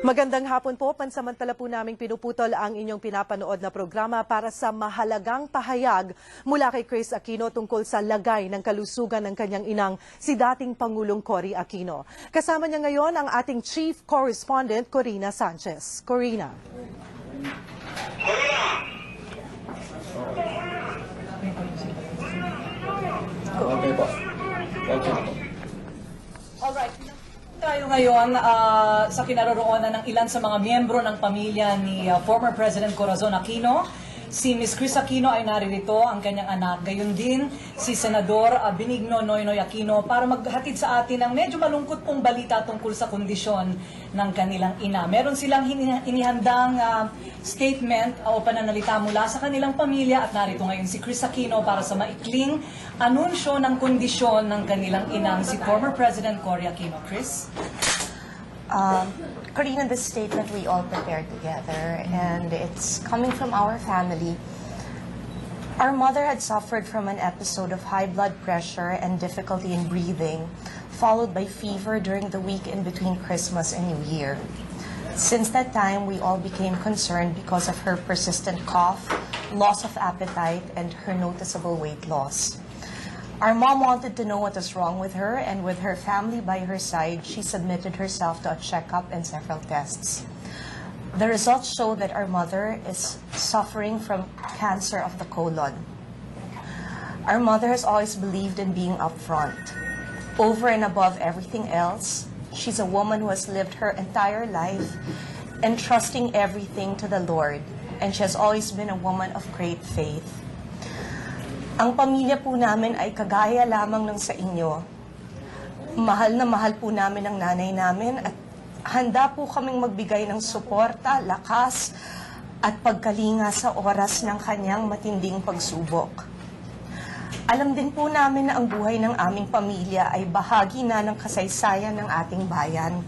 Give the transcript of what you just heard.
Magandang hapon po. Pansamantala po naming pinuputol ang inyong pinapanood na programa para sa mahalagang pahayag mula kay Chris Aquino tungkol sa lagay ng kalusugan ng kanyang inang, si dating Pangulong Cory Aquino. Kasama niya ngayon ang ating Chief Correspondent, Corina Sanchez. Corina. Okay po. Alright. Tayo ngayon sa kinaroroonan ng ilan sa mga miyembro ng pamilya ni former President Corazon Aquino. Si Ms. Chris Aquino ay naririto, ang kanyang anak. Gayon din si Senador Benigno Noynoy Aquino para maghatid sa atin ng medyo malungkot pong balita tungkol sa kondisyon ng kanilang ina. Meron silang inihandang statement o pananalita mula sa kanilang pamilya at narito ngayon si Chris Aquino para sa maikling anunsyo ng kondisyon ng kanilang inang si former President Cory Aquino. Chris? Corina, this statement we all prepared together, and it's coming from our family. Our mother had suffered from an episode of high blood pressure and difficulty in breathing, followed by fever during the week in between Christmas and New Year. Since that time, we all became concerned because of her persistent cough, loss of appetite, and her noticeable weight loss. Our mom wanted to know what was wrong with her, and with her family by her side, she submitted herself to a checkup and several tests. The results show that our mother is suffering from cancer of the colon. Our mother has always believed in being upfront. Over and above everything else, she's a woman who has lived her entire life entrusting everything to the Lord, and she has always been a woman of great faith. Ang pamilya po namin ay kagaya lamang ng sa inyo. Mahal na mahal po namin ang nanay namin at handa po kaming magbigay ng suporta, lakas at pagkalinga sa oras ng kanyang matinding pagsubok. Alam din po namin na ang buhay ng aming pamilya ay bahagi na ng kasaysayan ng ating bayan.